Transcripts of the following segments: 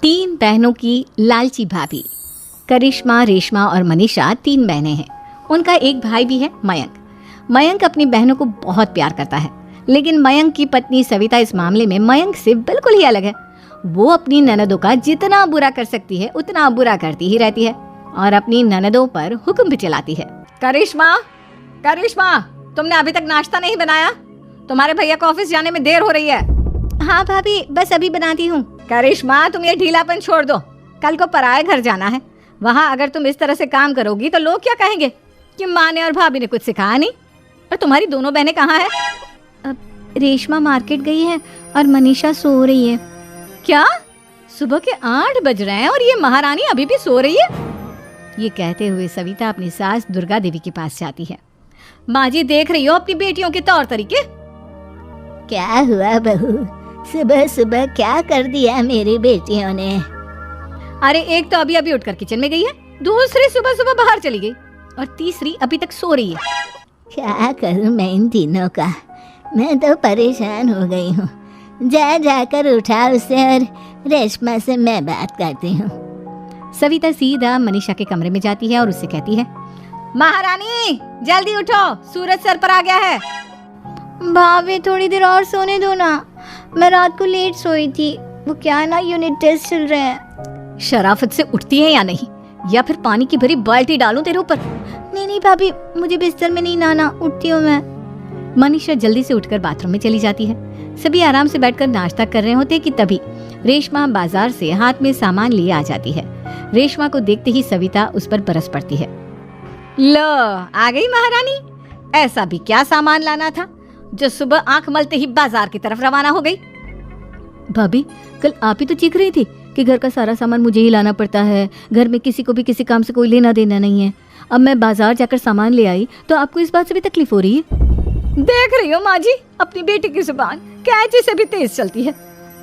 तीन बहनों की लालची भाभी। करिश्मा, रेशमा और मनीषा तीन बहनें हैं। उनका एक भाई भी है, मयंक। मयंक अपनी बहनों को बहुत प्यार करता है, लेकिन मयंक की पत्नी सविता इस मामले में मयंक से बिल्कुल ही अलग है। वो अपनी ननदों का जितना बुरा कर सकती है उतना बुरा करती ही रहती है और अपनी ननदों पर हुक्म भी चलाती है। करिश्मा, करिश्मा, तुमने अभी तक नाश्ता नहीं बनाया? तुम्हारे भैया को ऑफिस जाने में देर हो रही है। हाँ भाभी, बस अभी बनाती हूँ। करिश्मा, तुम ये ढीलापन छोड़ दो। कल को पराए घर जाना है। वहाँ अगर तुम इस तरह से काम करोगी तो लोग क्या कहेंगे कि माँ ने और भाभी ने कुछ सिखाया नहीं। और तुम्हारी दोनों बहनें कहाँ हैं? रेशमा मार्केट गई है और मनीषा सो रही है। क्या? सुबह के 8 बज रहे हैं और ये महारानी अभी भी सो रही है? ये कहते हुए सविता अपनी सास दुर्गा देवी के पास जाती है। माँ जी, देख रही हो अपनी बेटियों के तौर तरीके? क्या हुआ बहू, सुबह सुबह क्या कर दिया मेरी बेटियों ने? अरे एक तो अभी अभी उठकर किचन में गई है, दूसरी सुबह सुबह बाहर चली गई और तीसरी अभी तक सो रही है। क्या करूं मैं इन तीनों का, मैं तो परेशान हो गई हूँ। जाकर उठा उसे और रेशमा से मैं बात करती हूँ। सविता सीधा मनीषा के कमरे में जाती है और उससे कहती है, महारानी जल्दी उठो, सूरज सर पर आ गया है। भाभी थोड़ी देर और सोने दो ना, मैं रात को लेट सोई थी। वो क्या ना, यूनिट टेस्ट चल रहे हैं। शराफत से उठती है या नहीं, या फिर पानी की भरी बाल्टी डालूं तेरे ऊपर? नहीं भाभी, मुझे बिस्तर में नहीं नहाना, उठती हूँ मैं। मनीषा जल्दी से उठकर बाथरूम में चली जाती है। सभी आराम से बैठकर नाश्ता कर रहे होते कि तभी रेशमा बाजार से हाथ में सामान लिए आ जाती है। रेशमा को देखते ही सविता उस पर बरस पड़ती है। लो, आ गई महारानी। ऐसा भी क्या सामान लाना था जो सुबह आंख मलते ही बाजार की तरफ रवाना हो गई? भाभी, कल आप ही तो चीख रही थी कि घर का सारा सामान मुझे ही लाना पड़ता है, घर में किसी को भी किसी काम से कोई लेना देना नहीं है। अब मैं बाजार जाकर सामान ले आई तो आपको इस बात से भी तकलीफ हो रही है? देख रही हो माँ जी, अपनी बेटी की जुबान कैंची से भी तेज चलती है।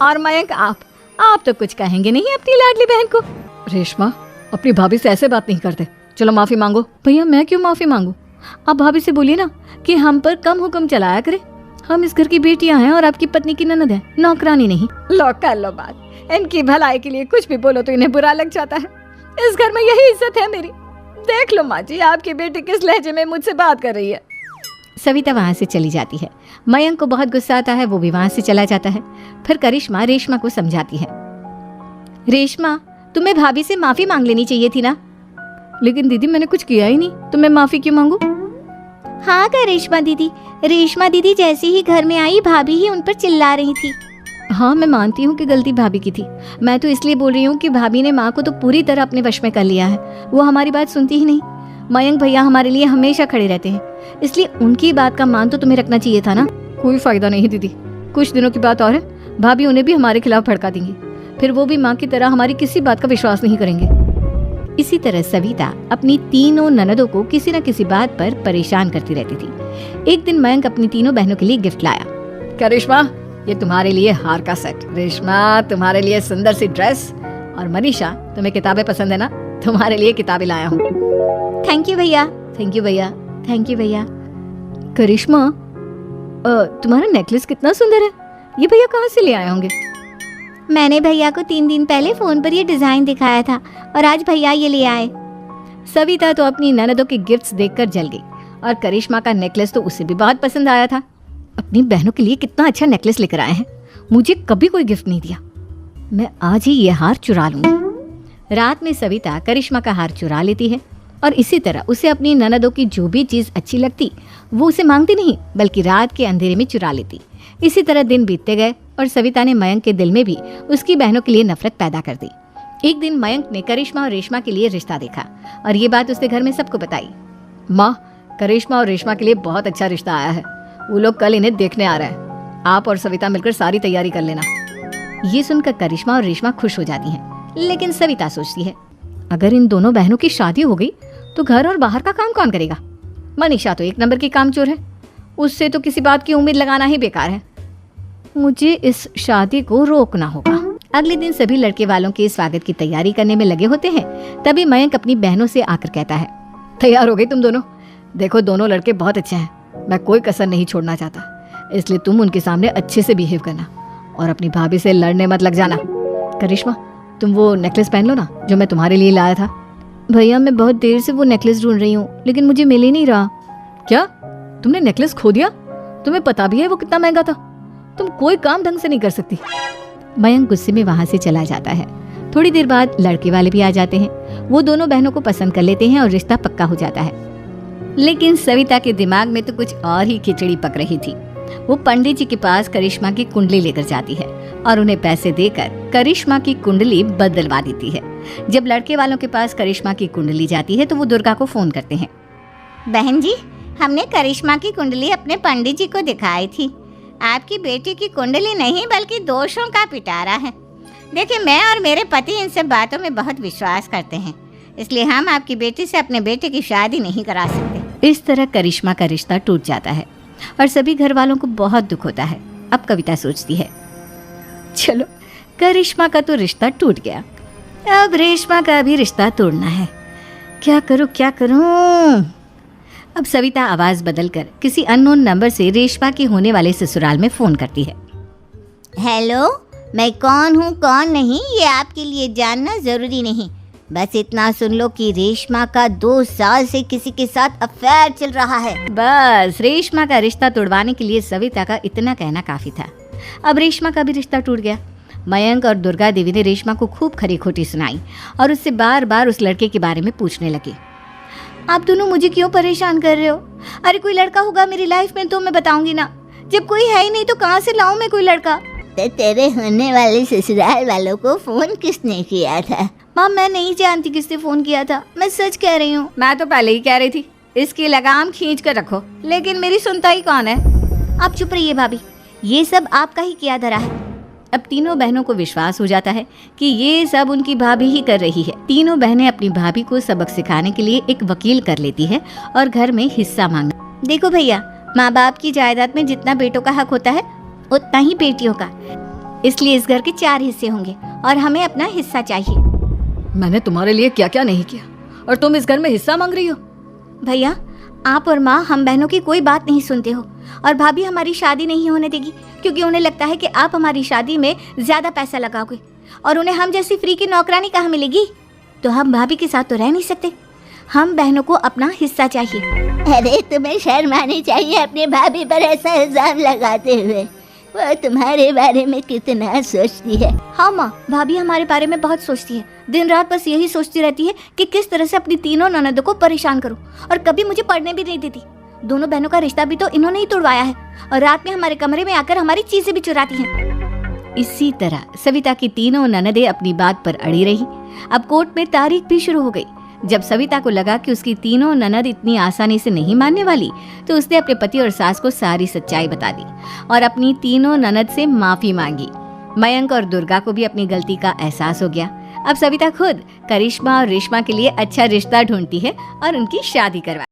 और मयंक, आप तो कुछ कहेंगे नहीं अपनी लाडली बहन को? रेशमा, अपनी भाभी से ऐसे बात नहीं करते। चलो माफी मांगो। भैया, मैं क्यों माफी मांगू? आप भाभी से बोलिए ना कि हम पर कम हुक्म चलाया करे। हम इस घर की बेटियां हैं और आपकी पत्नी की ननद है, नौकरानी नहीं। लो कर लो बात। इनकी भलाई के लिए कुछ भी बोलो तो इन्हें बुरा लग जाता है। इस घर में यही इज्जत है मेरी। देख लो माँ जी, आपकी बेटी किस लहजे में मुझसे बात कर रही है। सविता वहाँ से चली जाती है। मयंक को बहुत गुस्सा आता है, वो भी वहाँ से चला जाता है। फिर करिश्मा रेशमा को समझाती है। रेशमा, तुम्हें भाभी से माफी मांग लेनी चाहिए थी ना। लेकिन दीदी, मैंने कुछ किया ही नहीं तो मैं माफी क्यों मांगू? हाँ रेशमा दीदी जैसे ही घर में आई, भाभी ही उन पर चिल्ला रही थी। हाँ, मैं मानती हूँ कि गलती भाभी की थी। मैं तो इसलिए बोल रही हूँ कि भाभी ने माँ को तो पूरी तरह अपने वश में कर लिया है। वो हमारी बात सुनती ही नहीं। मयंक भैया हमारे लिए हमेशा खड़े रहते हैं, इसलिए उनकी बात का मान तो तुम्हें रखना चाहिए था ना। कोई फायदा नहीं दीदी, कुछ दिनों की बात और है, भाभी उन्हें भी हमारे खिलाफ भड़का देंगी। फिर वो भी माँ की तरह हमारी किसी बात का विश्वास नहीं करेंगे। इसी तरह सविता अपनी तीनों ननदों को किसी न किसी बात पर परेशान करती रहती थी। एक दिन मयंक अपनी तीनों बहनों के लिए गिफ्ट लाया। करिश्मा, ये तुम्हारे लिए हार का सेट। रेशमा, तुम्हारे लिए सुंदर सी ड्रेस। और मनीषा, तुम्हें किताबें पसंद है ना, तुम्हारे लिए किताबें लाया हूँ। थैंक यू भैया। थैंक यू भैया। थैंक यू भैया। करिश्मा, तुम्हारा नेकलेस कितना सुंदर है, ये भैया कहाँ से ले आए होंगे? मैंने भैया को 3 दिन पहले फोन पर ये डिजाइन दिखाया था और आज भैया ये ले आए। सविता तो अपनी ननदों के गिफ्ट्स देखकर जल गई और करिश्मा का नेकलेस तो उसे भी बहुत पसंद आया था। अपनी बहनों के लिए कितना अच्छा नेकलेस लेकर आए हैं, मुझे कभी कोई गिफ्ट नहीं दिया। मैं आज ही ये हार चुरा लूंगी। रात में सविता करिश्मा का हार चुरा लेती है और इसी तरह उसे अपनी ननदों की जो भी चीज अच्छी लगती वो उसे मांगती नहीं, बल्कि रात के अंधेरे में चुरा लेती। इसी तरह दिन बीतते गए और सविता ने मयंक के दिल में भी उसकी बहनों के लिए नफरत पैदा कर दी। एक दिन मयंक ने करिश्मा और रेशमा के लिए रिश्ता देखा और ये बात उसने घर में सबको बताई। माँ, करिश्मा और रेशमा के लिए बहुत अच्छा रिश्ता आया है, वो लोग कल इन्हें देखने आ रहे हैं। आप और सविता मिलकर सारी तैयारी कर लेना। ये सुनकर करिश्मा और रेशमा खुश हो जाती हैं, लेकिन सविता सोचती है, अगर इन दोनों बहनों की शादी हो गई तो घर और बाहर का काम कौन करेगा? मनीषा तो 1 नंबर की कामचोर है, उससे तो किसी बात की उम्मीद लगाना ही बेकार है। मुझे इस शादी को रोकना होगा। अगले दिन सभी लड़के वालों के स्वागत की तैयारी करने में लगे होते हैं। तभी मयंक अपनी बहनों से आकर कहता है, तैयार हो गई तुम दोनों? देखो, दोनों लड़के बहुत अच्छे हैं, मैं कोई कसर नहीं छोड़ना चाहता, इसलिए तुम उनके सामने अच्छे से बिहेव करना और अपनी भाभी से लड़ने मत लग जाना। करिश्मा, तुम वो नेकलेस पहन लो ना जो मैं तुम्हारे लिए लाया था। भैया मैं बहुत देर से वो नेकलेस ढूंढ रही हूँ लेकिन मुझे मिल ही नहीं रहा। क्या तुमने नेकलेस खो दिया? तुम्हें पता भी है वो कितना महंगा था। तुम कोई काम ढंग से नहीं कर सकती। मयंक गुस्से में वहां से चला जाता है। थोड़ी देर बाद लड़के वाले भी आ जाते हैं। वो दोनों बहनों को पसंद कर लेते हैं और रिश्ता पक्का हो जाता है। लेकिन सविता के दिमाग में तो कुछ और ही खिचड़ी पक रही थी। वो पंडित जी के पास करिश्मा की कुंडली लेकर जाती है और उन्हें पैसे देकर करिश्मा की कुंडली बदलवा देती है। जब लड़के वालों के पास करिश्मा की कुंडली जाती है तो वो दुर्गा को फोन करते हैं। बहन जी, हमने करिश्मा की कुंडली अपने पंडित जी को दिखाई थी। आपकी बेटी की कुंडली नहीं बल्कि दोषों का पिटारा है। देखिए, मैं और मेरे पति इन सब बातों में बहुत विश्वास करते हैं, इसलिए हम आपकी बेटी से अपने बेटे की शादी नहीं करा सकते। इस तरह करिश्मा का रिश्ता टूट जाता है और सभी घर वालों को बहुत दुख होता है। अब कविता सोचती है, चलो करिश्मा का तो रिश्ता टूट गया, अब रेशमा का भी रिश्ता तोड़ना है। क्या करूं? अब सविता आवाज बदलकर किसी अननोन नंबर से रेशमा के होने वाले ससुराल में फोन करती है। हेलो, मैं कौन हूँ कौन नहीं ये आपके लिए जानना जरूरी नहीं। बस इतना सुन लो कि रेशमा का 2 साल से किसी के साथ अफेयर चल रहा है। बस रेशमा का रिश्ता तोड़वाने के लिए सविता का इतना कहना काफी था। अब रेशमा का भी रिश्ता टूट गया। मयंक और दुर्गा देवी ने रेशमा को खूब खरी खोटी सुनाई और उससे बार बार उस लड़के के बारे में पूछने लगे। आप दोनों मुझे क्यों परेशान कर रहे हो? अरे कोई लड़का होगा मेरी लाइफ में तो मैं बताऊंगी ना। जब कोई है ही नहीं तो कहाँ से लाऊं मैं कोई लड़का? तो तेरे होने वाले ससुराल वालों को फोन किसने किया था? माँ मैं नहीं जानती किसने फोन किया था, मैं सच कह रही हूँ। मैं तो पहले ही कह रही थी इसकी लगाम खींच कर रखो, लेकिन मेरी सुनता ही कौन है। आप चुप रहिए भाभी, ये सब आपका ही किया धरा है। अब तीनों बहनों को विश्वास हो जाता है कि ये सब उनकी भाभी ही कर रही है। तीनों बहनें अपनी भाभी को सबक सिखाने के लिए एक वकील कर लेती है और घर में हिस्सा मांगना। देखो भैया, माँ बाप की जायदाद में जितना बेटों का हक होता है उतना ही बेटियों का, इसलिए इस घर के 4 हिस्से होंगे और हमें अपना हिस्सा चाहिए। मैंने तुम्हारे लिए क्या क्या नहीं किया और तुम इस घर में हिस्सा मांग रही हो? भैया, आप और माँ हम बहनों की कोई बात नहीं सुनते हो और भाभी हमारी शादी नहीं होने देगी क्योंकि उन्हें लगता है कि आप हमारी शादी में ज्यादा पैसा लगाओगे और उन्हें हम जैसी फ्री की नौकरानी कहाँ मिलेगी। तो हम भाभी के साथ तो रह नहीं सकते, हम बहनों को अपना हिस्सा चाहिए। अरे तुम्हें शर्म आनी चाहिए अपने भाभी पर ऐसा इल्जाम लगाते हुए। वो तुम्हारे बारे में कितना सोचती है। हाँ माँ, भाभी हमारे बारे में बहुत सोचती है। दिन रात बस यही सोचती रहती है कि किस तरह से अपनी तीनों ननदों को परेशान करूं और कभी मुझे पढ़ने भी नहीं देती। दोनों बहनों का रिश्ता भी तो इन्होंने ही तोड़वाया है और रात में हमारे कमरे में आकर हमारी चीजें भी चुराती हैं। इसी तरह सविता की तीनों ननदें अपनी बात पर अड़ी रही। अब कोर्ट में तारीख भी शुरू हो गई। जब सविता को लगा कि उसकी तीनों ननद इतनी आसानी से नहीं मानने वाली तो उसने अपने पति और सास को सारी सच्चाई बता दी और अपनी तीनों ननद से माफी मांगी। मयंक और दुर्गा को भी अपनी गलती का एहसास हो गया। अब सविता खुद करिश्मा और रेशमा के लिए अच्छा रिश्ता ढूंढती है और उनकी शादी करवा